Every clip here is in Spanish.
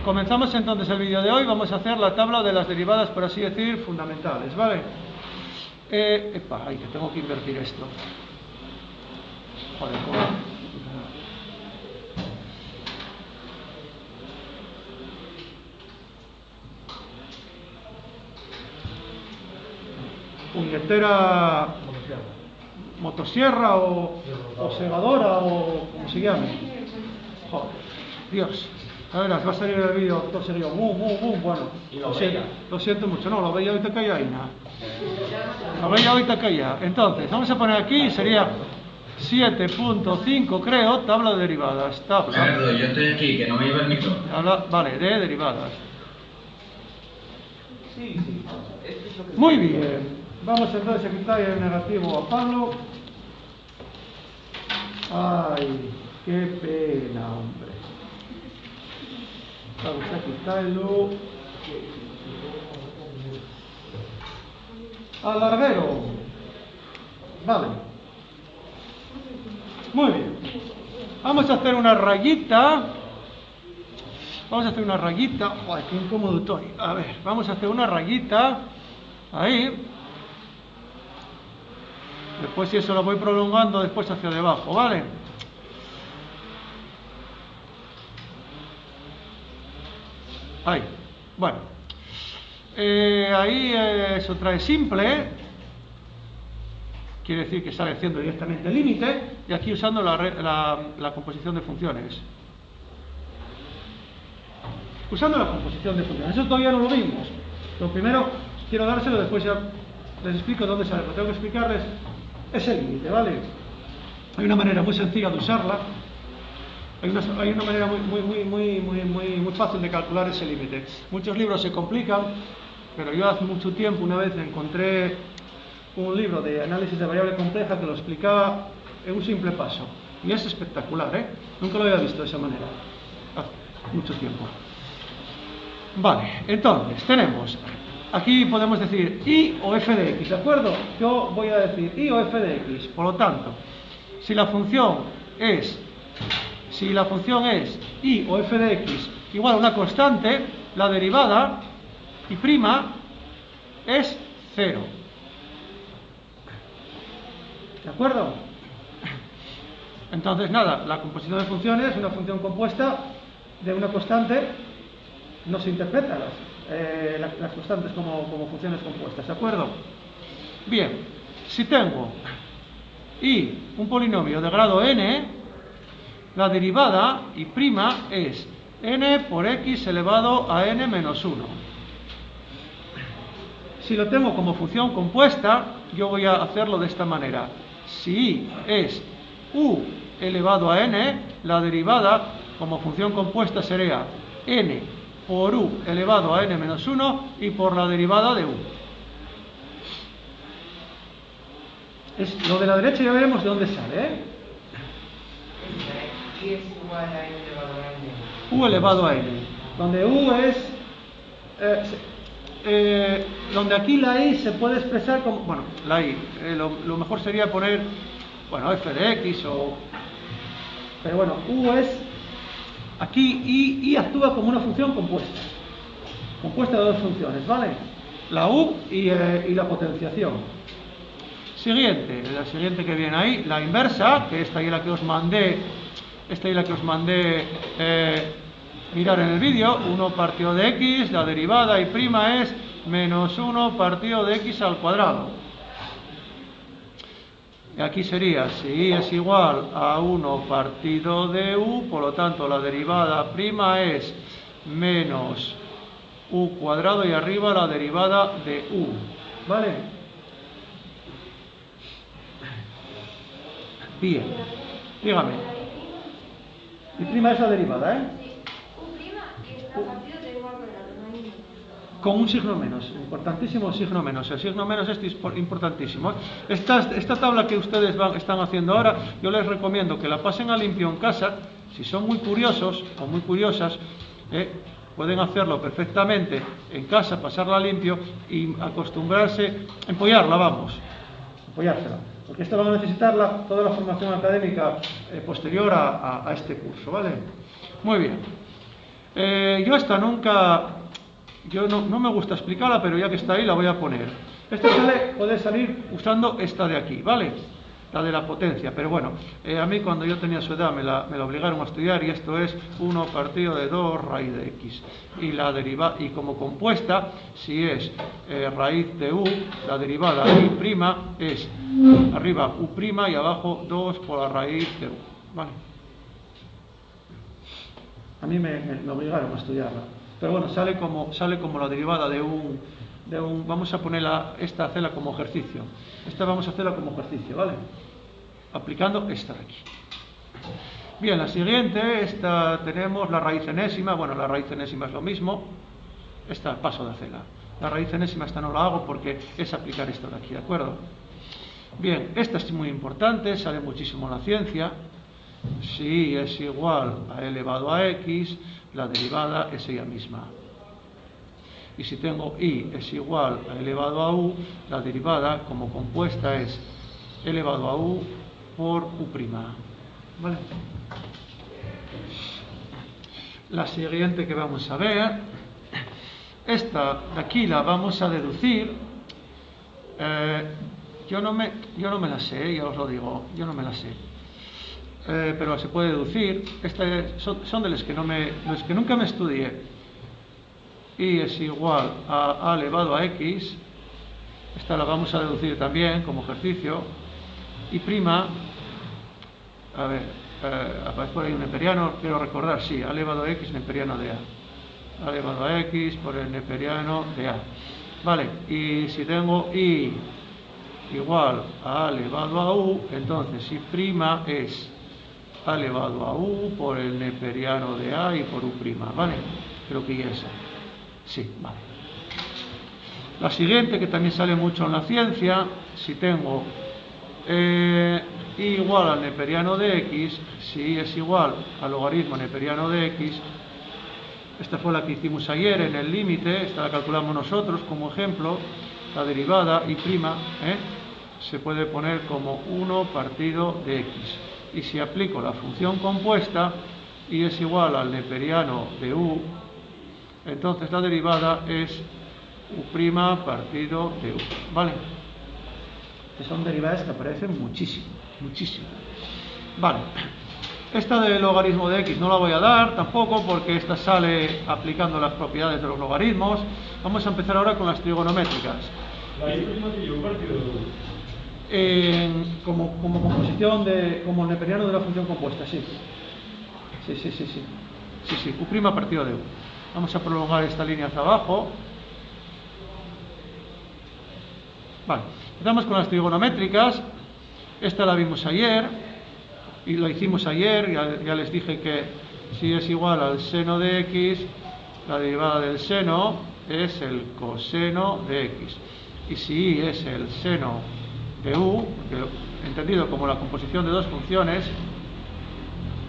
comenzamos entonces el vídeo de hoy. Vamos a hacer la tabla de las derivadas, por así decir, fundamentales, ¿vale? Ay, que tengo que invertir esto. Joder, ¿cómo? Puñetera motosierra o segadora o como se llame. Joder, Dios. A ver, va a salir el vídeo todo seguido. Bueno, lo siento mucho. No, lo veía ahorita que hay nada. Lo veía ahorita que hay. Entonces, vamos a poner aquí, sería 7.5, creo, tabla de derivadas. Tabla. Yo estoy aquí, que no me lleva el micro. Vale, de derivadas. Sí. Muy bien. Vamos entonces a quitar el negativo a Pablo. Ay, qué pena, hombre. Vamos a quitarlo. Al larguero. Vale. Muy bien. Vamos a hacer una rayita. Ay, qué incómodo estoy. A ver, vamos a hacer una rayita. Ahí. Después si eso lo voy prolongando después hacia debajo, ¿vale? Ahí, bueno. Ahí eso trae simple. Quiere decir que sale haciendo directamente el límite. Y aquí usando la composición de funciones. Usando la composición de funciones. Eso todavía no lo vimos. Lo primero quiero dárselo, después ya les explico dónde sale. Pero tengo que explicarles ese límite, ¿vale? Hay una manera muy sencilla de usarla. Hay una manera muy fácil de calcular ese límite. Muchos libros se complican, pero yo hace mucho tiempo una vez encontré un libro de análisis de variable compleja que lo explicaba en un simple paso. Y es espectacular, ¿eh? Nunca lo había visto de esa manera. Hace mucho tiempo. Vale, entonces tenemos... Aquí podemos decir y o f de x, ¿de acuerdo? Yo voy a decir y o f de x. Por lo tanto, si la función es y o f de x igual a una constante, la derivada y prima es 0. ¿De acuerdo? Entonces, nada, la composición de funciones, una función compuesta de una constante, no se interpreta las constantes como funciones compuestas, ¿de acuerdo? Bien, si tengo y un polinomio de grado n, la derivada y prima es n por x elevado a n menos 1. Si lo tengo como función compuesta, yo voy a hacerlo de esta manera. Si y es u elevado a n, la derivada como función compuesta sería n por u elevado a n menos 1 y por la derivada de u. Lo de la derecha ya veremos de dónde sale, ¿eh? Y es igual a n elevado a n. U elevado a n. Donde u es... donde aquí la i se puede expresar como... Bueno, la i. Lo mejor sería poner... Bueno, f de x o... Pero bueno, u es... Aquí i actúa como una función compuesta. Compuesta de dos funciones, ¿vale? La u y la potenciación. La siguiente que viene ahí, la inversa, que esta es la que os mandé. Mirar en el vídeo. 1 partido de x, la derivada y prima es menos 1 partido de x al cuadrado. Y aquí sería, si y es igual a 1 partido de u, por lo tanto la derivada prima es menos u cuadrado y arriba la derivada de u. ¿Vale? Bien. Dígame. Y prima es la derivada, ¿eh? U prima es a partir de u al cuadrado, no hay ningún. Con un signo menos, importantísimo el signo menos. El signo menos es importantísimo. Esta tabla que ustedes están haciendo ahora, yo les recomiendo que la pasen a limpio en casa. Si son muy curiosos o muy curiosas, pueden hacerlo perfectamente en casa, pasarla a limpio y acostumbrarse, empollársela, porque esto van a necesitar toda la formación académica posterior a este curso, ¿vale? Muy bien. Yo esta nunca, no me gusta explicarla, pero ya que está ahí la voy a poner. Esta puede salir usando esta de aquí, ¿vale? La de la potencia, pero bueno, a mí cuando yo tenía su edad me la obligaron a estudiar, y esto es 1 partido de 2 raíz de x, y la derivada, y como compuesta, si es raíz de u, la derivada y' es arriba u' y abajo 2 por la raíz de u, ¿vale? A mí me obligaron a estudiarla, pero bueno, sale como la derivada de un vamos a ponerla, esta, hacerla como ejercicio. Esta vamos a hacerla como ejercicio, ¿vale? Aplicando esta de aquí. Bien, la siguiente, esta tenemos la raíz enésima. Bueno, la raíz enésima es lo mismo. Esta paso de hacerla. La raíz enésima esta no la hago porque es aplicar esto de aquí, ¿de acuerdo? Bien, esta es muy importante, sale muchísimo en la ciencia. Si es igual a elevado a x, la derivada es ella misma. Y si tengo i es igual a elevado a u, la derivada como compuesta es elevado a u por u'. ¿Vale? La siguiente que vamos a ver, esta de aquí la vamos a deducir. Yo no me la sé, ya os lo digo, yo no me la sé. Pero se puede deducir. Son de los que nunca me estudié. Y es igual a elevado a x, esta la vamos a deducir también como ejercicio, y prima, a ver, aparece por ahí un neperiano, quiero recordar, sí, a elevado a x neperiano de a elevado a x por el neperiano de a, vale, y si tengo i igual a elevado a u, entonces i' es a elevado a u por el neperiano de a y por u', ¿vale? Creo que ya es. Sí, vale. La siguiente, que también sale mucho en la ciencia, si tengo i igual al neperiano de x, si i es igual al logaritmo neperiano de x, esta fue la que hicimos ayer en el límite, esta la calculamos nosotros como ejemplo, la derivada i', se puede poner como 1 partido de x. Y si aplico la función compuesta, i es igual al neperiano de u, entonces la derivada es u' partido de u, ¿vale? Que son derivadas que aparecen muchísimo. Vale, esta del logaritmo de x no la voy a dar tampoco, porque esta sale aplicando las propiedades de los logaritmos. Vamos a empezar ahora con las trigonométricas. La i' tiene un partido de u. Como composición como el neperiano de la función compuesta, sí. Sí, u' partido de u. Vamos a prolongar esta línea hacia abajo. Vale, empezamos con las trigonométricas. Esta la vimos ayer y lo hicimos ayer. Ya les dije que si es igual al seno de x, la derivada del seno es el coseno de x. Y si y es el seno de u, entendido como la composición de dos funciones,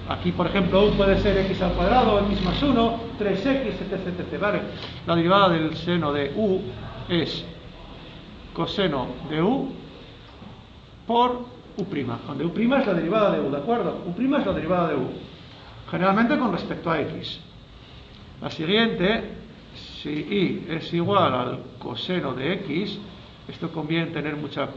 aquí, por ejemplo, u puede ser x al cuadrado, x más 1, 3x, etc. ¿Vale? La derivada del seno de u es coseno de u por u', donde u' es la derivada de u, ¿de acuerdo? U' es la derivada de u, generalmente con respecto a x. La siguiente, si y es igual al coseno de x, esto conviene tener mucha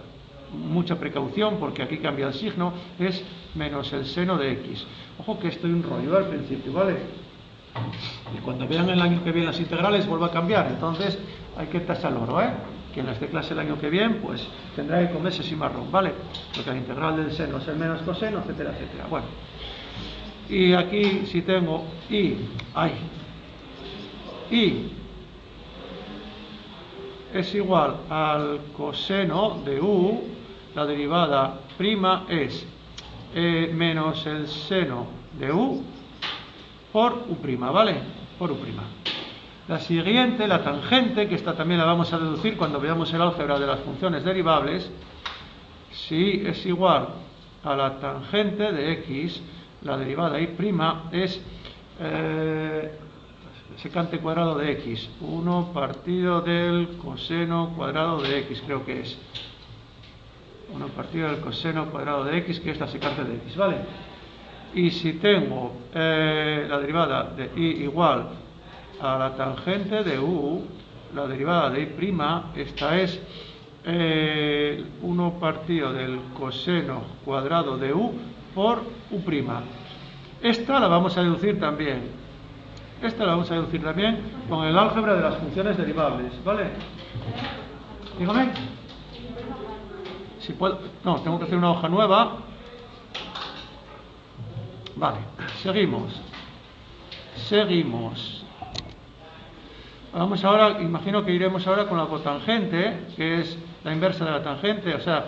precaución, porque aquí cambia el signo, es menos el seno de x. Ojo que estoy un rollo al principio, ¿vale? Y cuando vean el año que viene las integrales vuelva a cambiar, entonces hay que tasar el oro, ¿eh? Quien les dé clase el año que viene, pues tendrá que comerse sin marrón, ¿vale? Porque la integral del seno es el menos coseno, etcétera. Bueno, y aquí si tengo i es igual al coseno de u, la derivada prima es menos el seno de u por u', ¿vale? Por u'. La siguiente, la tangente, que esta también la vamos a deducir cuando veamos el álgebra de las funciones derivables. Si es igual a la tangente de x, la derivada i' es secante cuadrado de x, 1 partido del coseno cuadrado de x, creo que es 1 partido del coseno cuadrado de x, que es la secante de x, ¿vale? Y si tengo la derivada de y igual a la tangente de u, la derivada de y', esta es 1 partido del coseno cuadrado de u por u'. Esta la vamos a deducir también. Esta la vamos a deducir también con el álgebra de las funciones derivables, ¿vale? Dígame. Si puedo. No, tengo que hacer una hoja nueva. Vale, seguimos. Vamos ahora, imagino que iremos ahora con la cotangente, que es la inversa de la tangente, o sea,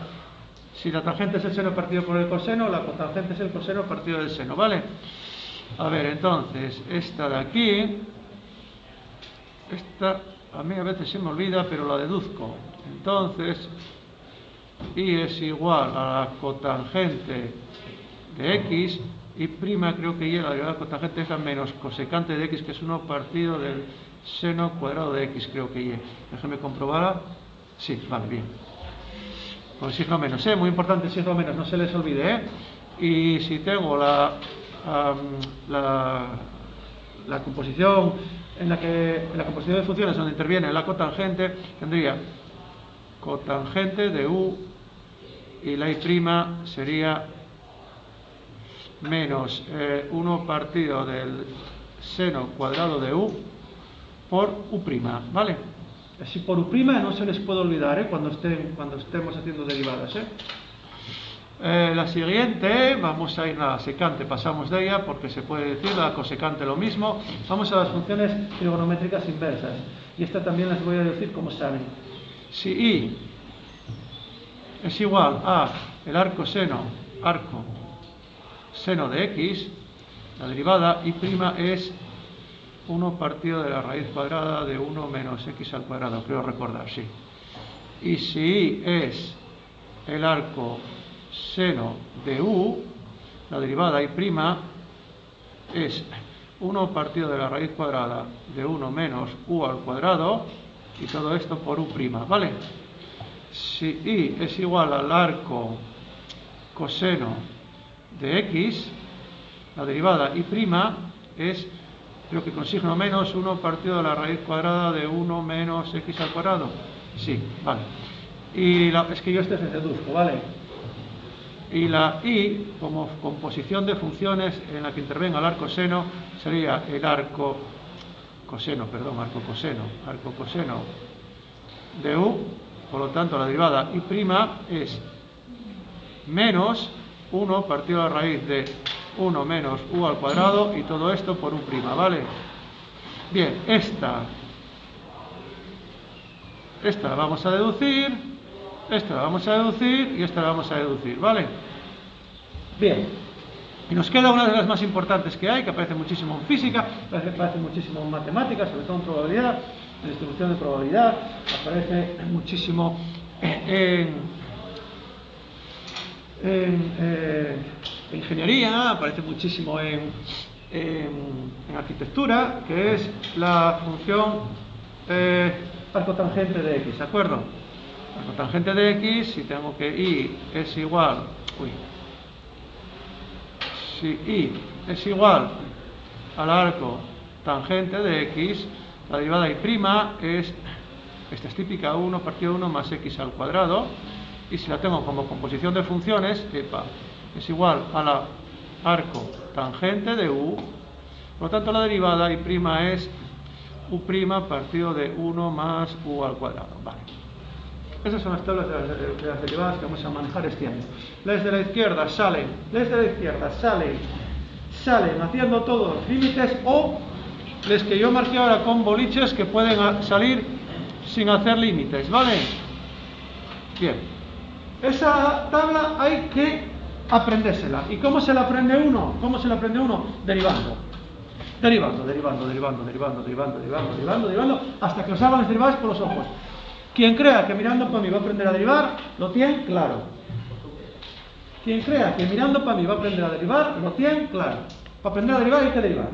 si la tangente es el seno partido por el coseno, la cotangente es el coseno partido del seno, ¿vale? A ver, entonces, esta de aquí, esta a mí a veces se me olvida, pero la deduzco. Entonces, y es igual a la cotangente de x, y prima creo que y la derivada cotangente es la menos cosecante de x, que es 1 partido del seno cuadrado de x, creo que y. Déjame comprobarla. Sí, vale, bien. Con signo menos, muy importante el signo menos, no se les olvide, Y si tengo la composición en la composición de funciones donde interviene la cotangente, tendría cotangente de u y la y' sería menos 1 partido del seno cuadrado de u por u', ¿vale? Así por u' no se les puede olvidar, cuando estemos haciendo derivadas, La siguiente, vamos a ir a la secante, pasamos de ella porque se puede decir la cosecante lo mismo. Vamos a las funciones trigonométricas inversas, y esta también les voy a decir cómo saben. Si y es igual a el arco seno de x, la derivada y' es 1 partido de la raíz cuadrada de 1 menos x al cuadrado, creo recordar, sí. Y si y es el arco seno de u, la derivada y' es 1 partido de la raíz cuadrada de 1 menos u al cuadrado, y todo esto por u', ¿vale? Si y es igual al arco coseno de x, la derivada y' es, creo que con signo menos, 1 partido de la raíz cuadrada de 1 menos x al cuadrado. Sí, vale. Y es que yo este se deduzco, ¿vale? Y la y, como composición de funciones en la que intervenga el arco seno, sería el arco coseno de u, por lo tanto la derivada y' es menos 1 partido de la raíz de 1 menos u al cuadrado, y todo esto por u', ¿vale? Bien, esta la vamos a deducir, esta la vamos a deducir y esta la vamos a deducir, ¿vale? Bien, y nos queda una de las más importantes que hay, que aparece muchísimo en física, aparece muchísimo en matemáticas, sobre todo en probabilidad, en distribución de probabilidad, aparece muchísimo en ingeniería, aparece muchísimo en arquitectura, que es la función arcotangente de x, ¿de acuerdo? Arcotangente de x, si tengo que y es igual, si y es igual al arco tangente de x, la derivada y' es, esta es típica, 1 partido de 1 más x al cuadrado, y si la tengo como composición de funciones, es igual a la arco tangente de u, por lo tanto la derivada y' es u' partido de 1 más u al cuadrado, vale. Esas son las tablas de las derivadas que vamos a manejar este año. Las de la izquierda salen haciendo todos los límites, o les que yo marqué ahora con boliches que pueden salir sin hacer límites, ¿vale? Bien, esa tabla hay que aprendérsela. ¿Y cómo se la aprende uno? Derivando, hasta que os hagan las derivadas por los ojos. Quien crea que mirando para mí va a aprender a derivar, lo tiene claro. Quien crea que mirando para mí va a aprender a derivar, lo tiene claro. Para aprender a derivar hay que derivar.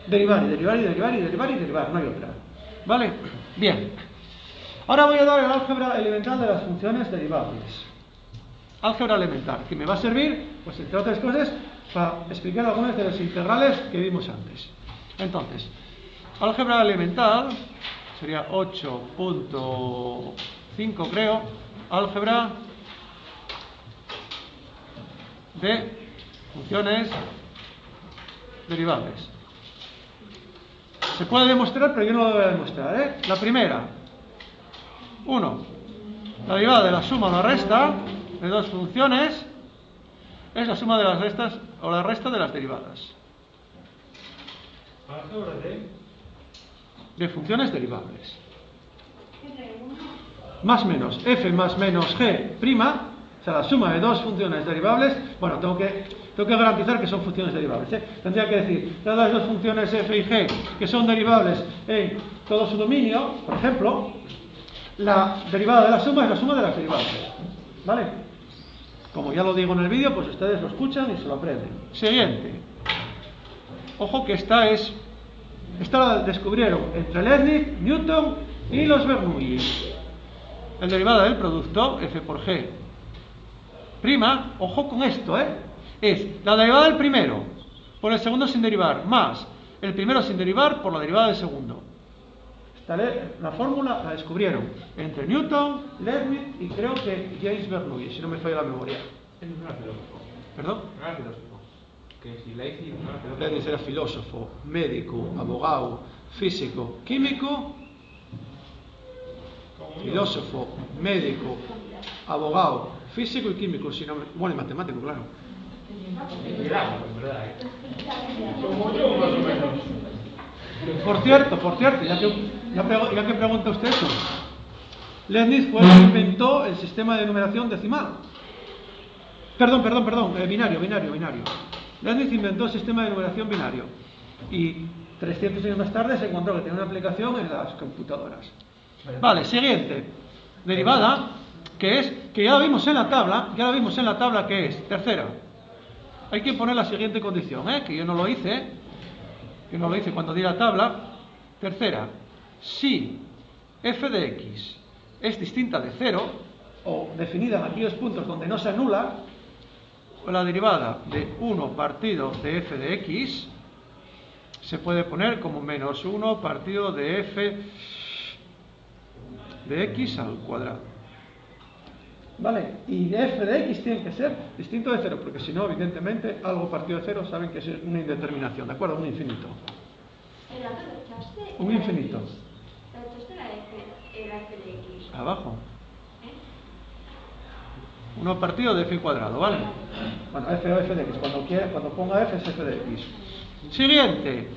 Derivar, no hay otra. ¿Vale? Bien. Ahora voy a dar el álgebra elemental de las funciones derivables. Álgebra elemental, que me va a servir, pues entre otras cosas, para explicar algunas de las integrales que vimos antes. Entonces, álgebra elemental sería 8.5 creo, álgebra de funciones derivables. Se puede demostrar, pero yo no lo voy a demostrar, ¿eh? La primera, 1. La derivada de la suma o la resta de dos funciones es la suma de las restas o la resta de las derivadas. Álgebra De funciones derivables. Más menos f más menos g prima, o sea, la suma de dos funciones derivables. Bueno, tengo que garantizar que son funciones derivables, ¿eh? Tendría que decir, todas las dos funciones f y g que son derivables en todo su dominio, por ejemplo, la derivada de la suma es la suma de las derivadas, ¿vale? Como ya lo digo en el vídeo, pues ustedes lo escuchan y se lo aprenden. Siguiente. Ojo que esta la descubrieron entre Leibniz, Newton y los Bernoulli. La derivada del producto, f por g prima, ojo con esto, es la derivada del primero por el segundo sin derivar, más el primero sin derivar por la derivada del segundo. La fórmula la descubrieron entre Newton, Leibniz y creo que James Bernoulli, si no me falla la memoria. no era filósofo. ¿Perdón? No era filósofo. Que si Leibniz no era filósofo. Leibniz era filósofo, médico, abogado, físico, químico. Filósofo, médico, abogado, físico y químico, si no me... bueno, y matemático, claro. Milagro, en verdad, Como yo, más o menos. Por cierto, ya que pregunta usted eso, Leibniz fue el que inventó el sistema de numeración decimal. Perdón, binario. Leibniz inventó el sistema de numeración binario y 300 años más tarde se encontró que tenía una aplicación en las computadoras. Vale, siguiente. Derivada, que ya la vimos en la tabla, que es tercera. Hay que poner la siguiente condición, que yo no lo hice cuando di la tabla. Tercera, si f de x es distinta de 0, o definida en aquellos puntos donde no se anula, la derivada de 1 partido de f de x se puede poner como menos 1 partido de f de x al cuadrado. ¿Vale? Y f de x tiene que ser distinto de 0, porque si no, evidentemente, algo partido de 0 saben que es una indeterminación, ¿de acuerdo? Un infinito. Un infinito. Abajo. 1 partido de f cuadrado, ¿vale? Bueno, f o f de x. Cuando ponga f es f de x. Siguiente.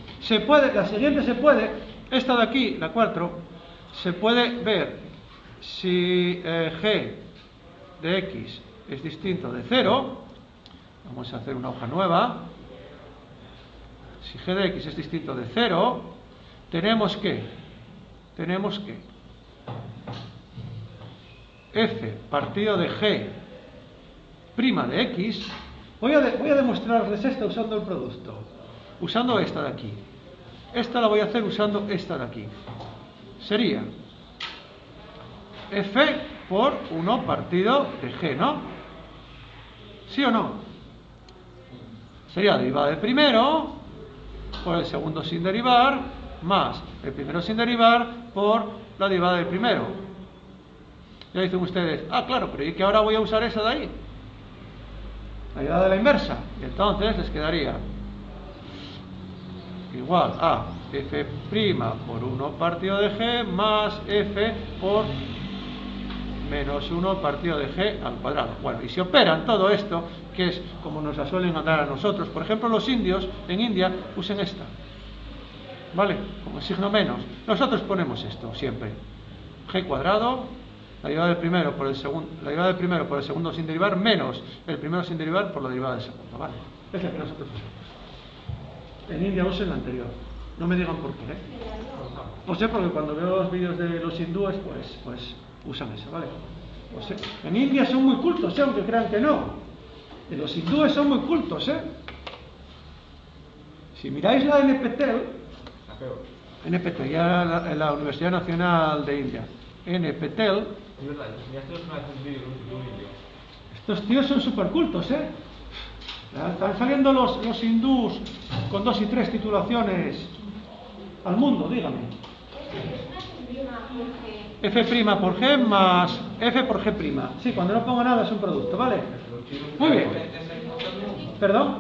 La siguiente se puede, esta de aquí, la 4, se puede ver si g de x es distinto de 0. Vamos a hacer una hoja nueva. Si g de x es distinto de 0, tenemos que f partido de g prima de x. Voy a demostrarles esta usando el producto, usando esta de aquí. Esta la voy a hacer usando esta de aquí. Sería f por 1 partido de g, ¿no? ¿Sí o no? Sería la derivada del primero por el segundo sin derivar, más el primero sin derivar por la derivada del primero. Ya dicen ustedes, claro, pero ¿y que ahora voy a usar esa de ahí? La derivada de la inversa. Y entonces les quedaría igual a f' por 1 partido de g más f por menos 1 partido de g al cuadrado. Bueno, y si operan todo esto, que es como nos la suelen dar a nosotros, por ejemplo, los indios en India usen esta, ¿vale? Como signo menos. Nosotros ponemos esto siempre. G cuadrado, la derivada del primero por el segundo sin derivar, menos el primero sin derivar por la derivada del segundo, ¿vale? Es la que nosotros usamos. En India usen la anterior. No me digan por qué, Pues sé porque cuando veo los vídeos de los hindúes, pues usan eso, ¿vale? Pues, en India son muy cultos, aunque crean que no. Los hindúes son muy cultos, Si miráis la NPTEL, ya la Universidad Nacional de India, NPTEL, estos tíos son súper cultos, Están saliendo los hindús con 2 y 3 titulaciones al mundo, dígame. F' por G más F por G'. Sí, cuando no pongo nada es un producto, ¿vale? Muy bien. ¿Perdón?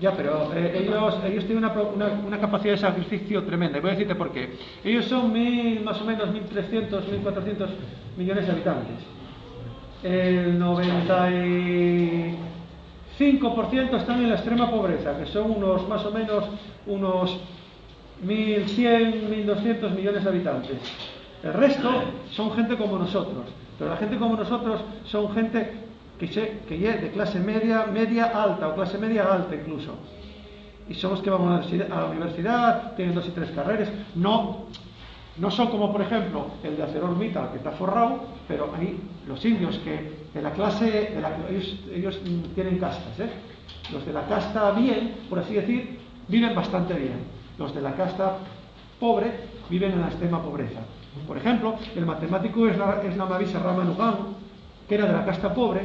Ya, pero ellos tienen una capacidad de sacrificio tremenda. Y voy a decirte por qué. Ellos son más o menos 1.300, 1.400 millones de habitantes. El 95% están en la extrema pobreza, que son más o menos unos 1.100, 1.200 millones de habitantes. El resto son gente como nosotros. Pero la gente como nosotros son gente que es de clase media, media alta o clase media alta incluso. Y son los que van a la universidad, tienen 2 y 3 carreras. No son como, por ejemplo, el de ArcelorMittal, que está forrado, pero ahí los indios que de la clase, ellos tienen castas, ¿eh? Los de la casta bien, por así decir, viven bastante bien. Los de la casta pobre viven en la extrema pobreza. Por ejemplo, el matemático Namavisha Ramanujan, que era de la casta pobre,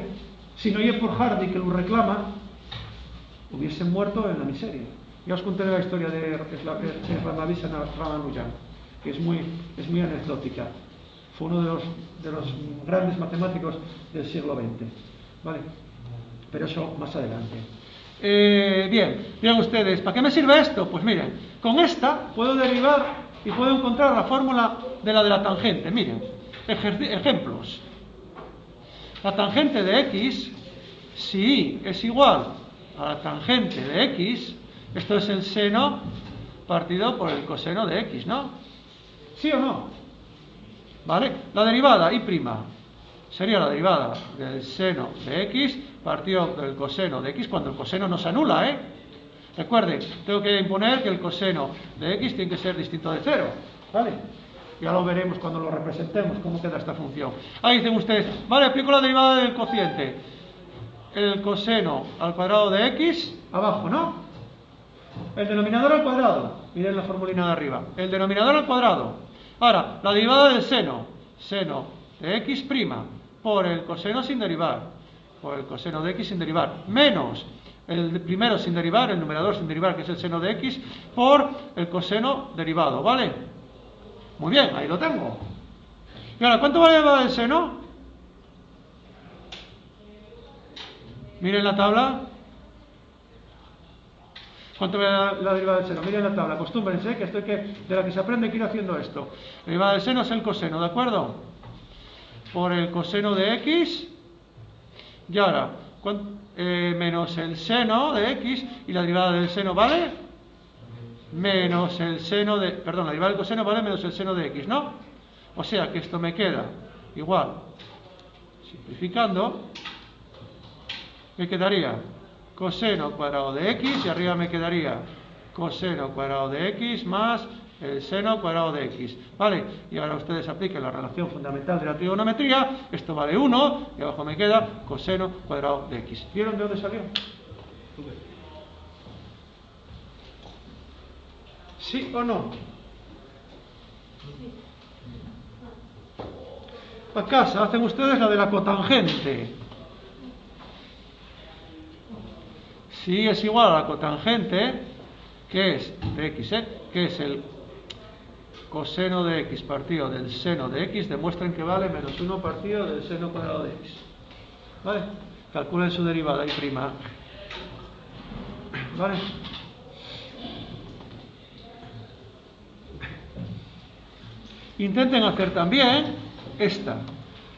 si no llega por Hardy que lo reclama, hubiese muerto en la miseria. Ya os conté la historia de Namavisha Ramanujan, que es muy anecdótica. Fue uno de los grandes matemáticos del siglo XX, ¿vale? Pero eso más adelante. Bien ustedes, ¿para qué me sirve esto? Pues miren, con esta puedo derivar y puedo encontrar la fórmula de la tangente. Miren, ejemplos. La tangente de x, si y es igual a la tangente de x, esto es el seno partido por el coseno de x, ¿no? ¿Sí o no? ¿Vale? La derivada y' sería la derivada del seno de x partido del coseno de x cuando el coseno no se anula, ¿eh? Recuerden, tengo que imponer que el coseno de x tiene que ser distinto de 0, ¿vale? Ya lo veremos cuando lo representemos, cómo queda esta función. Ahí dicen ustedes, vale, aplico la derivada del cociente. El coseno al cuadrado de x, abajo, ¿no? El denominador al cuadrado, miren la formulina de arriba. El denominador al cuadrado. Ahora, la derivada del seno de x' por el coseno sin derivar, por el coseno de x sin derivar, menos el primero sin derivar, el numerador sin derivar, que es el seno de x, por el coseno derivado, ¿vale? Muy bien, ahí lo tengo. Y ahora, ¿cuánto vale la derivada del seno? Miren la tabla. ¿Cuánto vale la derivada del seno? Miren la tabla, acostúmbrense, que de la que se aprende que ir haciendo esto. La derivada del seno es el coseno, ¿de acuerdo? Por el coseno de x. Y ahora, menos el seno de x, y la derivada del seno vale menos el seno de, perdón, la derivada del coseno vale menos el seno de x, ¿no? O sea que esto me queda igual, simplificando, me quedaría coseno cuadrado de x, y arriba me quedaría coseno cuadrado de x más el seno cuadrado de x, ¿vale? Y ahora ustedes apliquen la relación fundamental de la trigonometría, esto vale 1, y abajo me queda coseno cuadrado de x. ¿Vieron de dónde salió? ¿Sí o no? A casa hacen ustedes la de la cotangente. Si es igual a la cotangente, que es de x, que es el coseno de x partido del seno de x, demuestren que vale menos 1 partido del seno cuadrado de x. ¿Vale? Calculen su derivada y prima. ¿Vale? Intenten hacer también esta,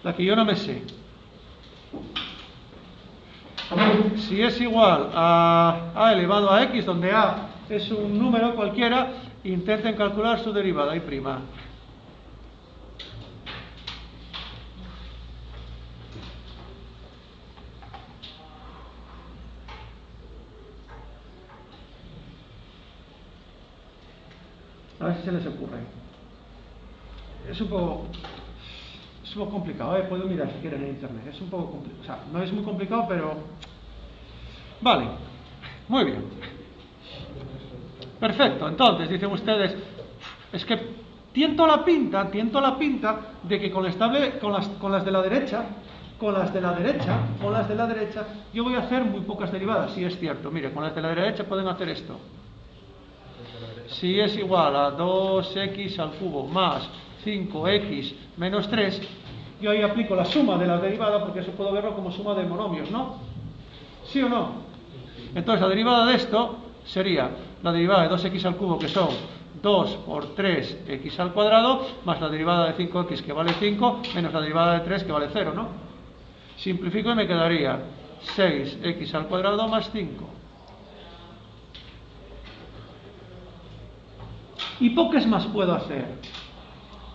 la que yo no me sé. Si es igual a a elevado a x, donde a es un número cualquiera, intenten calcular su derivada y prima. A ver si se les ocurre. Es un poco complicado, puedo mirar si quieren en internet. Es un poco complicado, o sea, no es muy complicado, pero vale, muy bien. Perfecto, entonces dicen ustedes, es que tiento la pinta de que con las de la derecha con las de la derecha, yo voy a hacer muy pocas derivadas, sí es cierto. Mire, con las de la derecha pueden hacer esto. Si es igual a 2x al cubo más 5x menos 3, yo ahí aplico la suma de la derivada, porque eso puedo verlo como suma de monomios, ¿no? ¿Sí o no? Entonces la derivada de esto sería la derivada de 2x al cubo, que son 2 por 3x al cuadrado, más la derivada de 5x, que vale 5, menos la derivada de 3, que vale 0, ¿no? Simplifico y me quedaría 6x al cuadrado más 5. ¿Y poques más puedo hacer?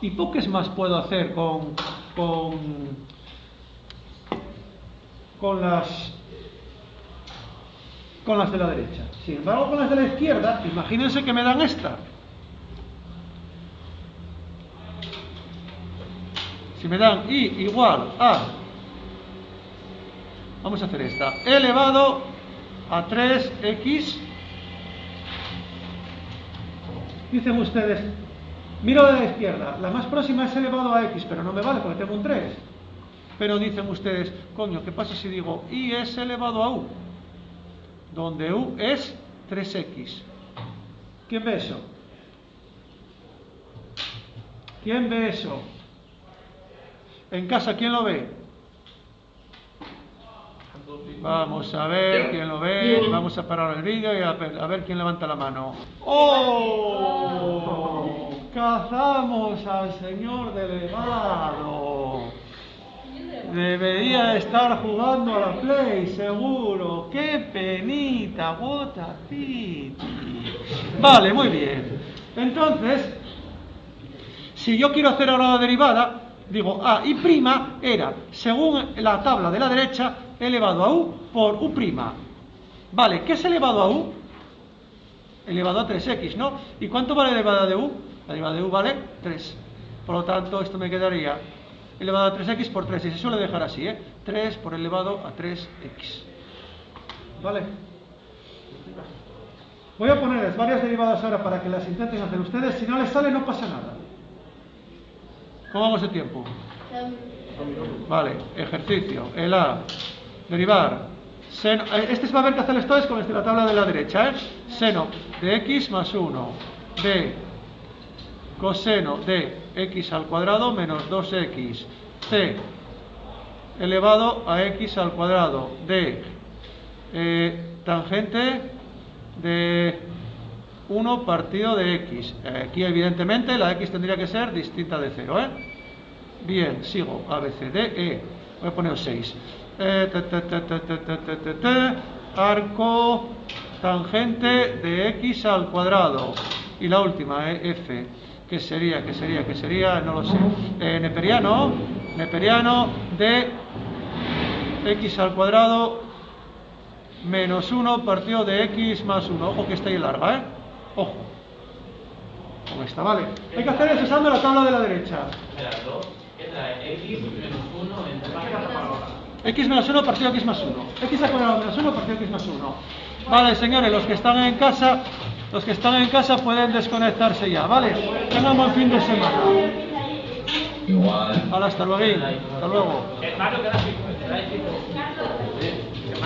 ¿Y poques más puedo hacer con las de la derecha? Sin embargo, con las de la izquierda, imagínense que me dan esta. Si me dan y igual a, vamos a hacer esta, elevado a 3x, dicen ustedes, miro de la izquierda, la más próxima es elevado a x, pero no me vale porque tengo un 3. Pero dicen ustedes, coño, ¿qué pasa si digo y es elevado a u? Donde u es 3x. ¿Quién ve eso? ¿Quién ve eso? En casa, ¿quién lo ve? Vamos a ver quién lo ve. Vamos a parar el vídeo y a ver quién levanta la mano. ¡Oh! Cazamos al señor de elevado. Debería estar jugando a la Play, seguro. ¡Qué penita! What a pity. Vale, muy bien. Entonces, si yo quiero hacer ahora la derivada, digo a y' era, según la tabla de la derecha, elevado a u por u'. Vale, ¿qué es elevado a u? Elevado a 3x, ¿no? ¿Y cuánto vale la derivada de u? La derivada de u vale 3. Por lo tanto, esto me quedaría elevado a 3x por 3. Y se suele dejar así, 3 por elevado a 3x. ¿Vale? Voy a ponerles varias derivadas ahora para que las intenten hacer ustedes. Si no les sale, no pasa nada. ¿Cómo vamos de tiempo? Vale, ejercicio. El A. Derivar. Seno, este se va a ver que hacerles todos con la tabla de la derecha, Seno de x más 1. B. Coseno de x al cuadrado menos 2x. C. Elevado a x al cuadrado. D. Tangente de 1 partido de x. Aquí evidentemente la x tendría que ser distinta de 0, Bien, sigo. A, B, C, D, E. Voy a poner 6. Arco tangente de x al cuadrado. Y la última, F. ¿Qué sería? No lo sé. Neperiano de x al cuadrado menos 1 partido de x más 1. Ojo que está ahí larga, Ojo. Con esta, vale. Hay que hacer eso usando la tabla de la derecha. X menos 1 entre x menos 1 partido de x más 1. X al cuadrado menos 1 partido de x más 1. Vale, señores, los que están en casa pueden desconectarse ya, ¿vale? Tengan buen fin de semana. Igual. Hasta luego. Hasta luego.